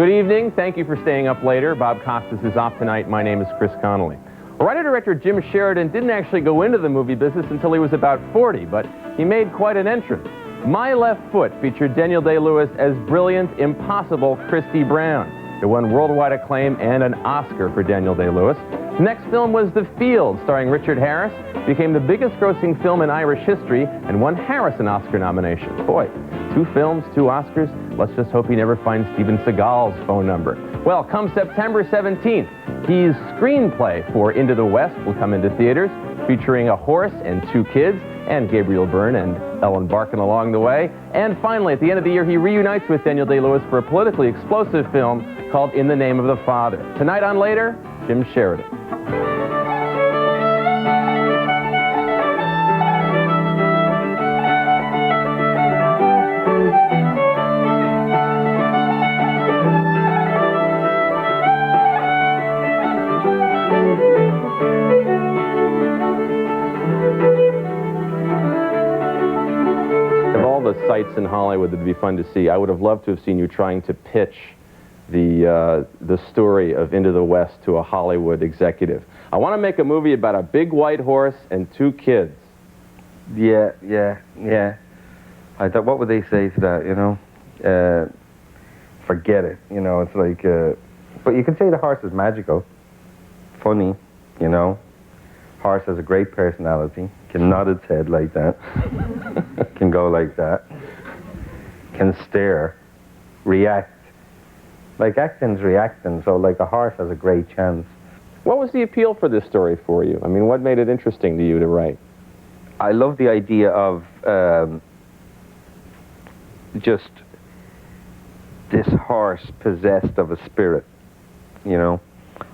Good evening. Thank you for staying up later. Bob Costas is off tonight. My name is Chris Connelly. Writer-director Jim Sheridan didn't actually go into the movie business until he was about 40, but he made quite an entrance. My Left Foot featured Daniel Day-Lewis as brilliant, impossible Christy Brown. It won worldwide acclaim and an Oscar for Daniel Day-Lewis. The next film was The Field, starring Richard Harris. It became the biggest grossing film in Irish history and won Harris an Oscar nomination. Boy, 2 films, 2 Oscars. Let's just hope he never finds Steven Seagal's phone number. Well, come September 17th, his screenplay for Into the West will come into theaters, featuring a horse and 2 kids, and Gabriel Byrne and Ellen Barkin along the way. And finally, at the end of the year, he reunites with Daniel Day-Lewis for a politically explosive film called In the Name of the Father. Tonight on Later, Jim Sheridan. The sights in Hollywood that would be fun to see. I would have loved to have seen you trying to pitch the story of Into the West to a Hollywood executive. I want to make a movie about a big white horse and 2 kids. Yeah. I thought, what would they say to that, you know? Forget it, you know, it's like, but you can say the horse is magical, funny, you know. Horse has a great personality, can nod its head like that, can go like that, can stare, react. Like acting's reacting, so like a horse has a great chance. What was the appeal for this story for you? I mean, what made it interesting to you to write? I love the idea of just this horse possessed of a spirit, you know.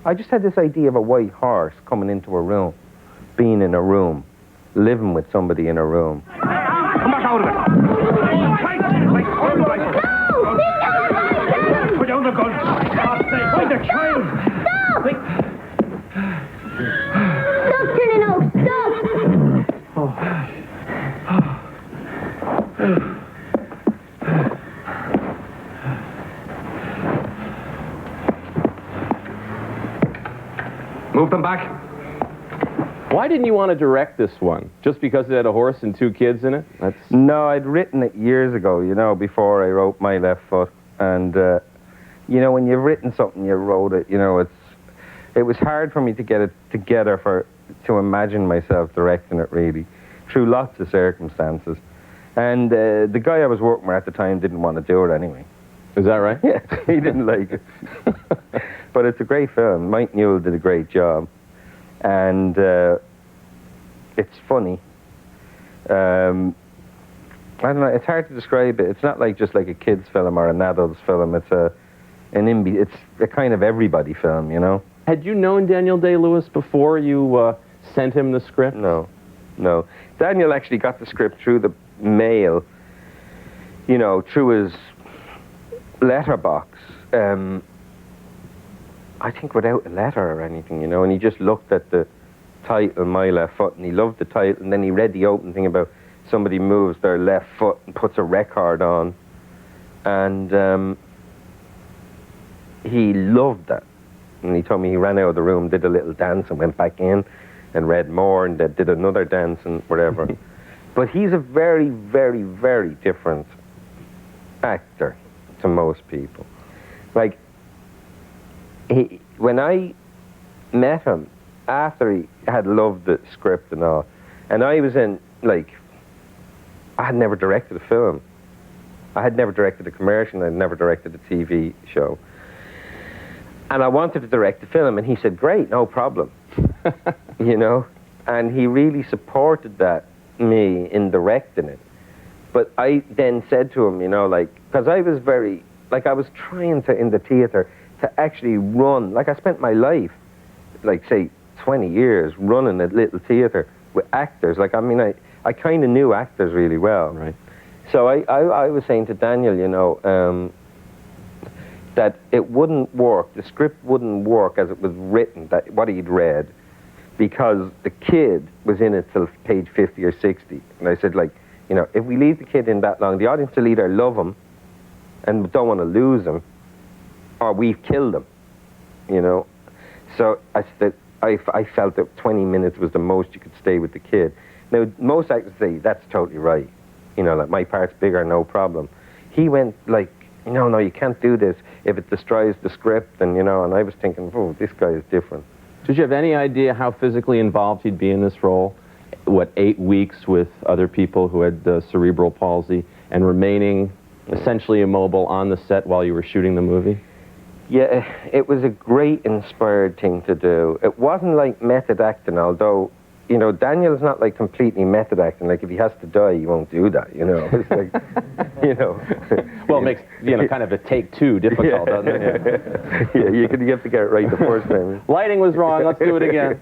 I just had this idea of a white horse coming into a room, being in a room, living with somebody in a room. Come back out of it! Put down the gun! Find the child! Stop! Stop turning out! Stop! Move them back. Why didn't you want to direct this one? Just because it had a horse and 2 kids in it? No, I'd written it years ago, you know, before I wrote My Left Foot. And, you know, when you've written something, you wrote it, you know, it was hard for me to get it together to imagine myself directing it, really, through lots of circumstances. And the guy I was working with at the time didn't want to do it anyway. Is that right? Yeah, he didn't like it. But it's a great film. Mike Newell did a great job. And it's funny. I don't know, it's hard to describe it. It's not like just like a kid's film or an adult's film. It's a kind of everybody film, you know? Had you known Daniel Day-Lewis before you sent him the script? No. Daniel actually got the script through the mail, you know, through his letterbox. I think without a letter or anything, you know, and he just looked at the title, My Left Foot, and he loved the title, and then he read the opening thing about somebody moves their left foot and puts a record on, and he loved that. And he told me he ran out of the room, did a little dance, and went back in, and read more, and did another dance, and whatever. But he's a very, very, very different actor to most people. Like, when I met him, after he had loved the script and all, and I was in, like, I had never directed a film. I had never directed a commercial, I had never directed a TV show. And I wanted to direct a film, and he said, great, no problem. You know? And he really supported me in directing it. But I then said to him, you know, like, because I was very, like, I was trying to, in the theater, to actually run, like I spent my life, like say 20 years running a little theater with actors. Like, I mean, I kind of knew actors really well. Right. So I was saying to Daniel, you know, that it wouldn't work, the script wouldn't work as it was written, that what he'd read, because the kid was in it till page 50 or 60. And I said, like, you know, if we leave the kid in that long, the audience will either love him and don't want to lose him, or we've killed him, you know. So I felt that 20 minutes was the most you could stay with the kid. Now, most actors say, that's totally right. You know, like, my part's bigger, no problem. He went like, no, you can't do this if it destroys the script, and, you know, and I was thinking, oh, this guy is different. Did you have any idea how physically involved he'd be in this role? What, 8 weeks with other people who had cerebral palsy and remaining essentially immobile on the set while you were shooting the movie? Yeah, it was a great inspired thing to do. It wasn't like method acting, although, you know, Daniel's not like completely method acting. Like, if he has to die, he won't do that, you know. It's like, you know. Well, it makes, you know, kind of a take two difficult, doesn't it? Yeah, you have to get it right the first time. Lighting was wrong, let's do it again.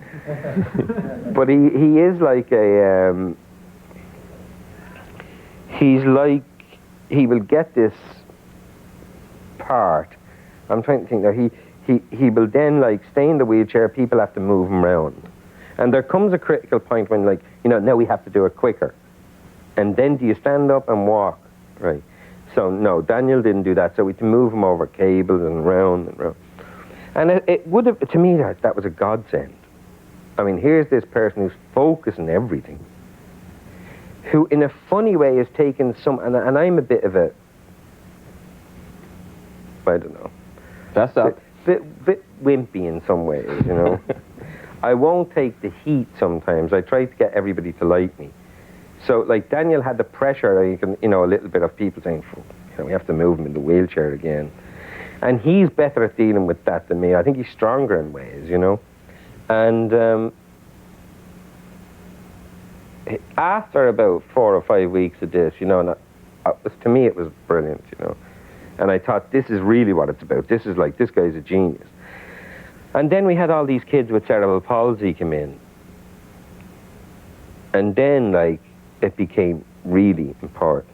But he is like a, he's like, he will get this part. I'm trying to think now, he will then, like, stay in the wheelchair, people have to move him around. And there comes a critical point when, like, you know, now we have to do it quicker. And then do you stand up and walk, right? So, no, Daniel didn't do that, so we had to move him over cables and round and round. And it would have, to me, that was a godsend. I mean, here's this person who's focusing everything, who, in a funny way, has taken some, and I'm a bit of a, I don't know. Fess up. Bit wimpy in some ways, you know. I won't take the heat sometimes. I try to get everybody to like me. So, like, Daniel had the pressure, you know, a little bit of people saying, you know, we have to move him in the wheelchair again. And he's better at dealing with that than me. I think he's stronger in ways, you know. And after about 4 or 5 weeks of this, you know, and to me it was brilliant, you know. And I thought, this is really what it's about. This is like, this guy's a genius. And then we had all these kids with cerebral palsy come in. And then, like, it became really important.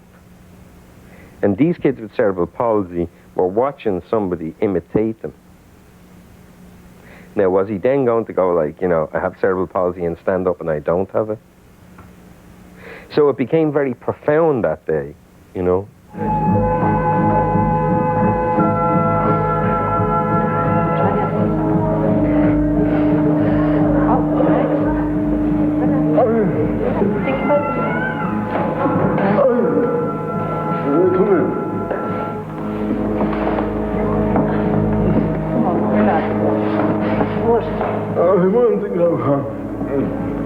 And these kids with cerebral palsy were watching somebody imitate them. Now, was he then going to go, like, you know, I have cerebral palsy and stand up and I don't have it? So it became very profound that day, you know.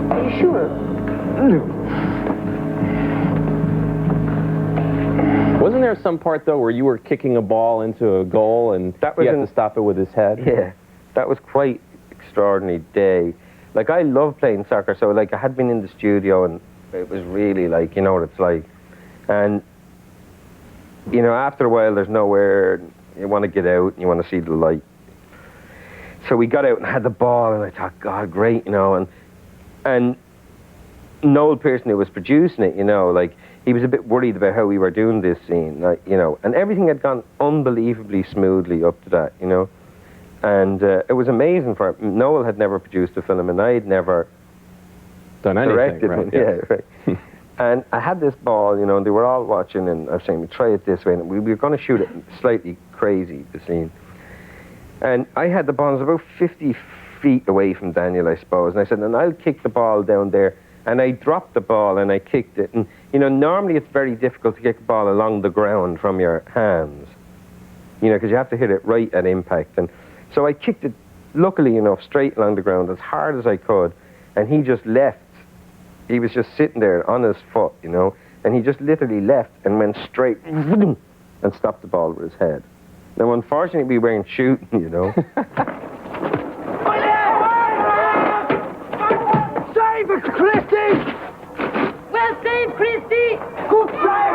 Are you sure? Wasn't there some part, though, where you were kicking a ball into a goal and he had to stop it with his head? Yeah, that was quite extraordinary day. Like, I love playing soccer, so, like, I had been in the studio and it was really, like, you know what it's like. And, you know, after a while, there's nowhere, you want to get out and you want to see the light. So we got out and had the ball, and I thought, God, great, you know. And Noel Pearson, who was producing it, you know, like, he was a bit worried about how we were doing this scene, like, you know. And everything had gone unbelievably smoothly up to that, you know. And it was amazing for him. Noel had never produced a film, and I had never done anything, directed right? one. Yeah, right. And I had this ball, you know, and they were all watching, and I was saying, try it this way. And we were going to shoot it slightly crazy, the scene. And I had the ball, it was about 50 feet away from Daniel, I suppose. And I said, and I'll kick the ball down there. And I dropped the ball and I kicked it. And, you know, normally it's very difficult to kick the ball along the ground from your hands. You know, because you have to hit it right at impact. And so I kicked it, luckily enough, straight along the ground as hard as I could. And he just left. He was just sitting there on his foot, you know. And he just literally left and went straight and stopped the ball with his head. Now, unfortunately, we weren't shooting, you know. Save it, Christy! Well saved, Christy! Good save!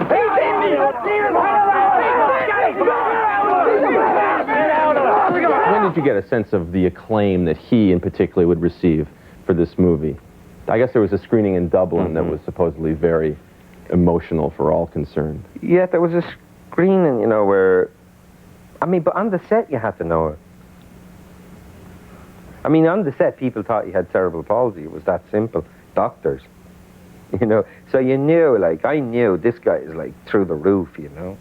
He's in me! When did you get a sense of the acclaim that he, in particular, would receive for this movie? I guess there was a screening in Dublin that was supposedly very emotional for all concerned. Yeah, there was a screening, you know, where, I mean, but on the set you had to know it. I mean, on the set people thought he had cerebral palsy. It was that simple. Doctors. you know. So you knew, like, I knew this guy is like through the roof, you know.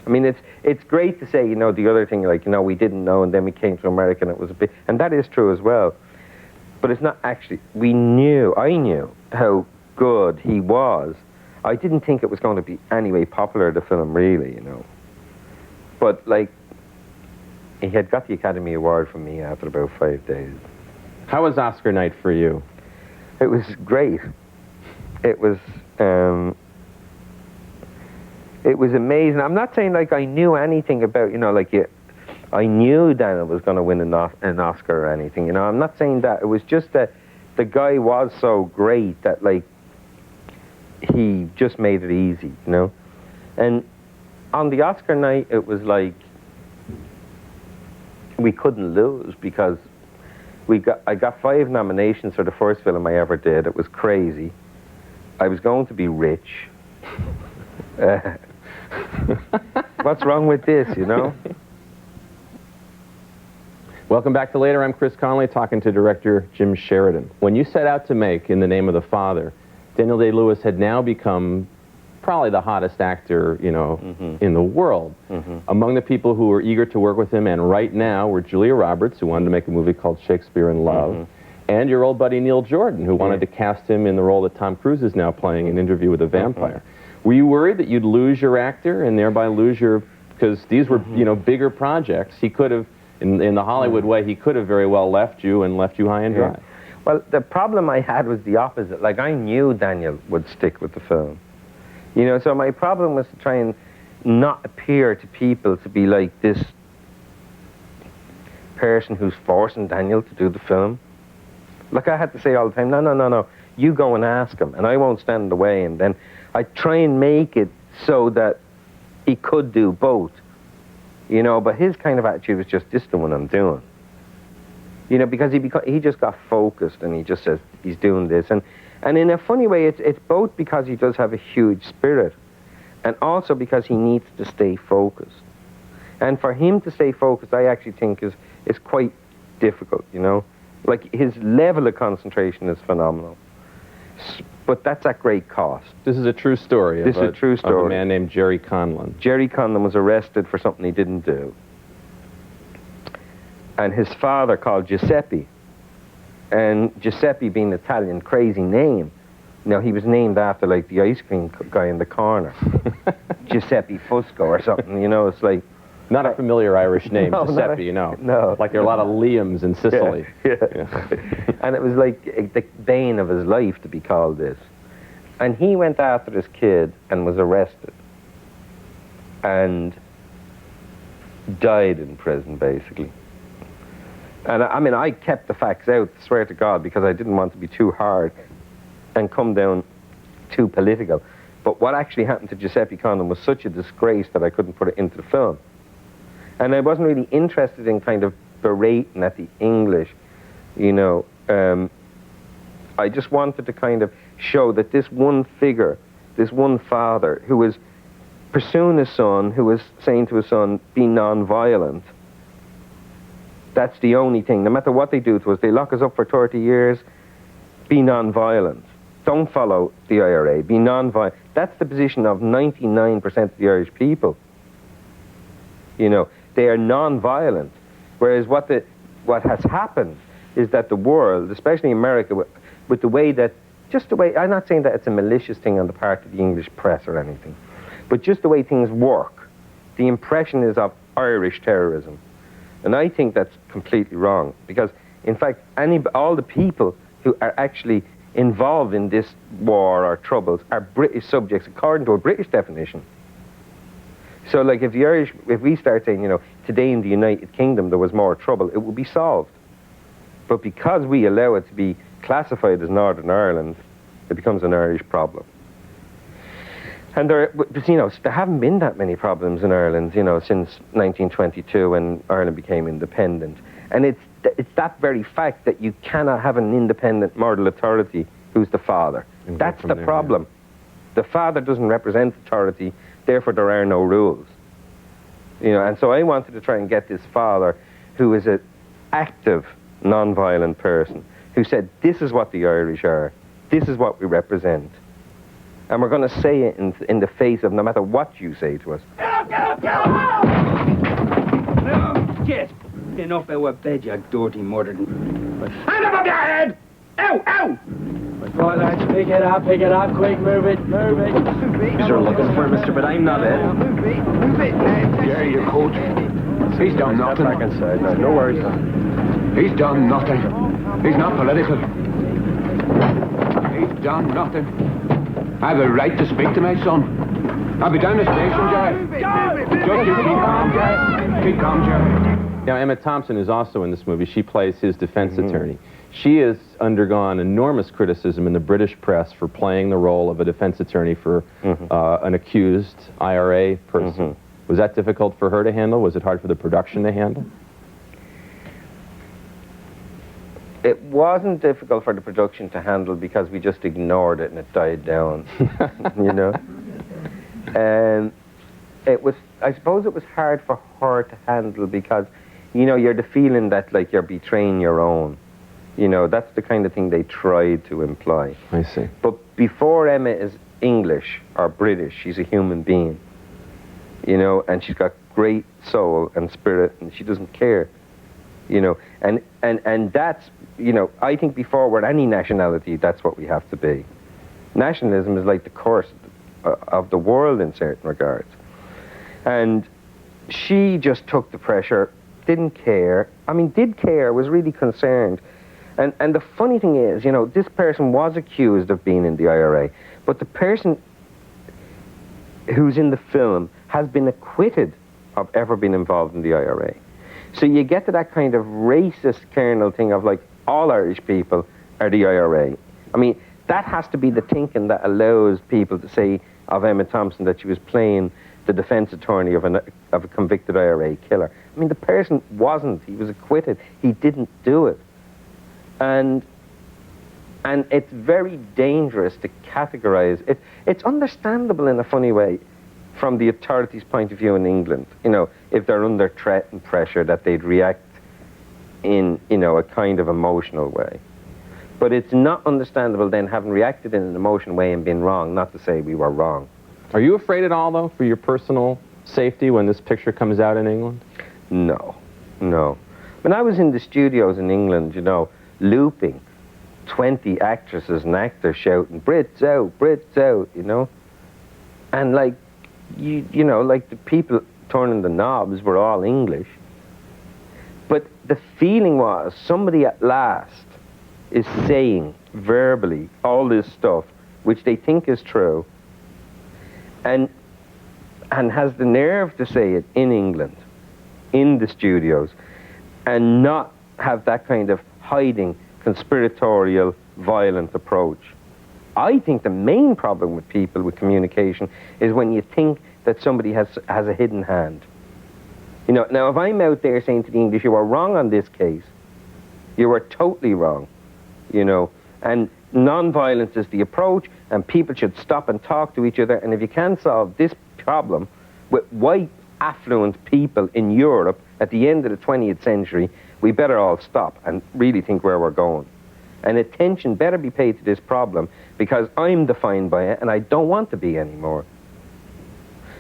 I mean, it's great to say, you know, the other thing, like, you know, we didn't know and then we came to America and it was a bit, and that is true as well. But it's not actually, I knew how good he was. I didn't think it was going to be anyway popular, the film, really, you know. But, like, he had got the Academy Award from me after about 5 days. How was Oscar night for you? It was great. It was amazing. I'm not saying, like, I knew anything about, you know, like, I knew Daniel was going to win an Oscar or anything, you know. I'm not saying that. It was just that the guy was so great that, like, he just made it easy, you know. And on the Oscar night, it was like we couldn't lose because I got 5 nominations for the first film I ever did. It was crazy. I was going to be rich. What's wrong with this, you know? Welcome back to Later. I'm Chris Connelly, talking to director Jim Sheridan. When you set out to make In the Name of the Father, Daniel Day-Lewis had now become probably the hottest actor, you know, in the world. Among the people who were eager to work with him, and right now, were Julia Roberts, who wanted to make a movie called Shakespeare in Love, and your old buddy Neil Jordan, who wanted to cast him in the role that Tom Cruise is now playing in Interview with a Vampire. Were you worried that you'd lose your actor and thereby lose your, because these were, you know, bigger projects? He could have, in the Hollywood way, he could have very well left you high and dry. Well, the problem I had was the opposite. Like, I knew Daniel would stick with the film. You know, so my problem was to try and not appear to people to be like this person who's forcing Daniel to do the film. Like, I had to say all the time, no, you go and ask him, and I won't stand in the way. And then I try and make it so that he could do both. You know, but his kind of attitude was just, this is the one I'm doing. You know, because he just got focused, and he just says he's doing this. And in a funny way, it's both because he does have a huge spirit, and also because he needs to stay focused. And for him to stay focused, I actually think is quite difficult, you know. Like, his level of concentration is phenomenal. But that's at great cost. This is a true story. This is a true story. Of a man named Jerry Conlon. Jerry Conlon was arrested for something he didn't do. And his father called Giuseppe. And Giuseppe being an Italian, crazy name. You know, he was named after, like, the ice cream guy in the corner. Giuseppe Fusco or something, you know, it's like... Not a familiar Irish name, no, Giuseppe, you know. No. Like there are a lot of Liams in Sicily. Yeah. And it was like the bane of his life to be called this. And he went after this kid and was arrested. And died in prison, basically. And I mean, I kept the facts out, swear to God, because I didn't want to be too hard and come down too political. But what actually happened to Giuseppe Conlon was such a disgrace that I couldn't put it into the film. And I wasn't really interested in kind of berating at the English, you know. I just wanted to kind of show that this one figure, this one father, who was pursuing his son, who was saying to his son, be non-violent. That's the only thing. No matter what they do to us, they lock us up for 30 years, be non-violent. Don't follow the IRA, be non-violent. That's the position of 99% of the Irish people. You know, they are non-violent. Whereas what has happened is that the world, especially America, with the way that, just the way, I'm not saying that it's a malicious thing on the part of the English press or anything, but just the way things work, the impression is of Irish terrorism. And I think that's completely wrong, because, in fact, all the people who are actually involved in this war or troubles are British subjects, according to a British definition. So, like, if we start saying, you know, today in the United Kingdom there was more trouble, it would be solved. But because we allow it to be classified as Northern Ireland, it becomes an Irish problem. And you know, there haven't been that many problems in Ireland, you know, since 1922 when Ireland became independent. And it's that very fact that you cannot have an independent moral authority who's the father. That's the problem. Yeah. The father doesn't represent authority, therefore there are no rules. You know, and so I wanted to try and get this father who is an active, non-violent person, who said, this is what the Irish are, this is what we represent. And we're going to say it in the face of no matter what you say to us. Yes, enough out of bed, you dirty murdered. Hand up your head! Ow, ow! Right, lads, pick it up, quick, move it. You're looking for Mr. But I'm not it. Move it. Yeah, you could. He's done nothing. Back inside now, no worries. He's done nothing. He's not political. He's done nothing. I have a right to speak to my son. I'll be down the station, Jerry. Just you keep calm, Jerry. Keep calm, Jerry. Now, Emma Thompson is also in this movie. She plays his defense attorney. She has undergone enormous criticism in the British press for playing the role of a defense attorney for an accused IRA person. Was that difficult for her to handle? Was it hard for the production to handle? It wasn't difficult for the production to handle because we just ignored it and it died down, you know? And it was, I suppose it was hard for her to handle because, you know, you're the feeling that, like, you're betraying your own. You know, that's the kind of thing they tried to imply. I see. But before Emma is English or British, she's a human being. You know, and she's got great soul and spirit, and she doesn't care. You know, and that's, you know, I think before we're any nationality, that's what we have to be. Nationalism is like the curse of the world in certain regards. And she just took the pressure, didn't care. I mean, did care, was really concerned. And the funny thing is, you know, this person was accused of being in the IRA, but the person who's in the film has been acquitted of ever being involved in the IRA. So you get to that kind of racist kernel thing of, like, all Irish people are the IRA. I mean, that has to be the thinking that allows people to say of Emma Thompson that she was playing the defense attorney of a convicted IRA killer. I mean, the person wasn't. He was acquitted. He didn't do it. And it's very dangerous to categorize it. It's understandable in a funny way from the authorities' point of view in England. You know, if they're under threat and pressure, that they'd react in, you know, a kind of emotional way. But it's not understandable then, having reacted in an emotional way and been wrong, not to say we were wrong. Are you afraid at all, though, for your personal safety when this picture comes out in England? No. When I was in the studios in England, you know, looping, 20 actresses and actors shouting, Brits out, you know? And, like, you know, like, the people turning the knobs were all English. But the feeling was somebody at last is saying verbally all this stuff, which they think is true, and has the nerve to say it in England, in the studios, and not have that kind of hiding, conspiratorial, violent approach. I think the main problem with people with communication is when you think that somebody has a hidden hand. You know, now if I'm out there saying to the English, you are wrong on this case, you are totally wrong, you know, and non-violence is the approach, and people should stop and talk to each other, and if you can solve this problem with white, affluent people in Europe at the end of the 20th century, we better all stop and really think where we're going. And attention better be paid to this problem, because I'm defined by it, and I don't want to be anymore.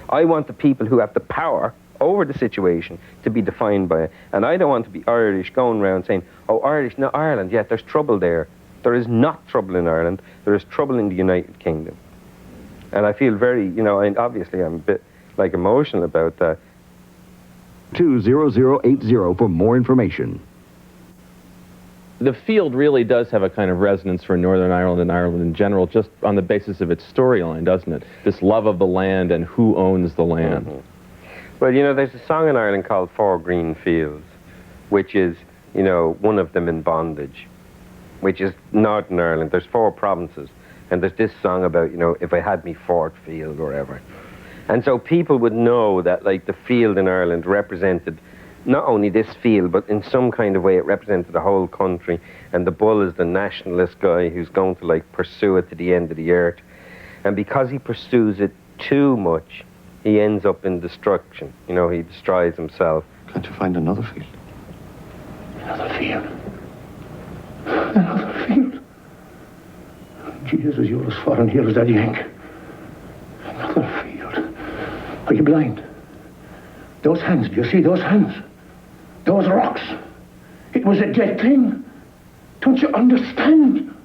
I want the people who have the power over the situation to be defined by it. And I don't want to be Irish going around saying, oh, Irish, not Ireland, yeah, there's trouble there. There is not trouble in Ireland. There is trouble in the United Kingdom. And I feel very, you know, and obviously I'm a bit, like, emotional about that. 20080 for more information. The field really does have a kind of resonance for Northern Ireland and Ireland in general, just on the basis of its storyline, doesn't it? This love of the land and who owns the land. Well, you know, there's a song in Ireland called Four Green Fields, which is, you know, one of them in bondage, which is Northern Ireland. There's 4 provinces, and there's this song about, you know, if I had me Fort Field or whatever. And so people would know that, like, the field in Ireland represented not only this field, but in some kind of way it represented the whole country, and the bull is the nationalist guy who's going to, like, pursue it to the end of the earth. And because he pursues it too much, he ends up in destruction. You know, he destroys himself. Can't you find another field? Another field. Another field. Jesus, you're as foreign here as that yank. Are you blind? Those hands, do you see those hands? Those rocks. It was a dead thing. Don't you understand?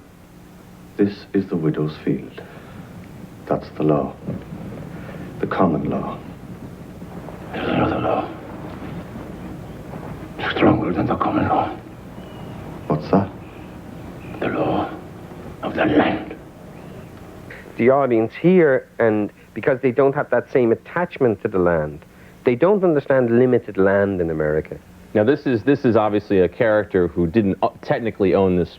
This is the widow's field. That's the law. The common law. There's another law. Stronger than the common law. What's that? The law of the land. The audience here, and because they don't have that same attachment to the land, they don't understand limited land in America. Now, this is obviously a character who didn't technically own this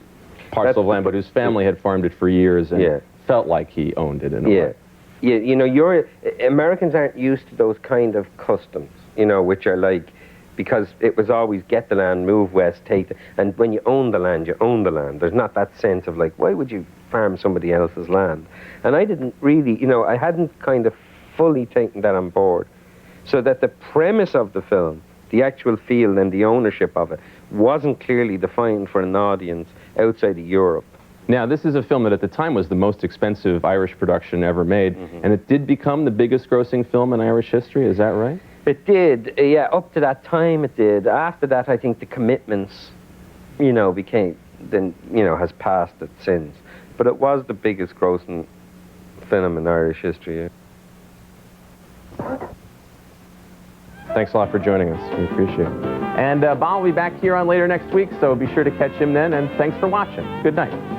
parcel of land, but whose family had farmed it for years and felt like he owned it in a way. Yeah, you know, Americans aren't used to those kind of customs, you know, which are like, because it was always get the land, move west, take the, and when you own the land, you own the land. There's not that sense of like, why would you farm somebody else's land? And I didn't really, you know, I hadn't kind of fully taken that on board. So that the premise of the film, the actual field and the ownership of it, wasn't clearly defined for an audience outside of Europe. Now, this is a film that at the time was the most expensive Irish production ever made, and it did become the biggest grossing film in Irish history, is that right? It did, yeah, up to that time it did. After that, I think the commitments, you know, has passed it since. But it was the biggest grossing film in Irish history, yeah. Thanks a lot for joining us. We appreciate it. And Bob will be back here on later next week, so be sure to catch him then, and thanks for watching. Good night.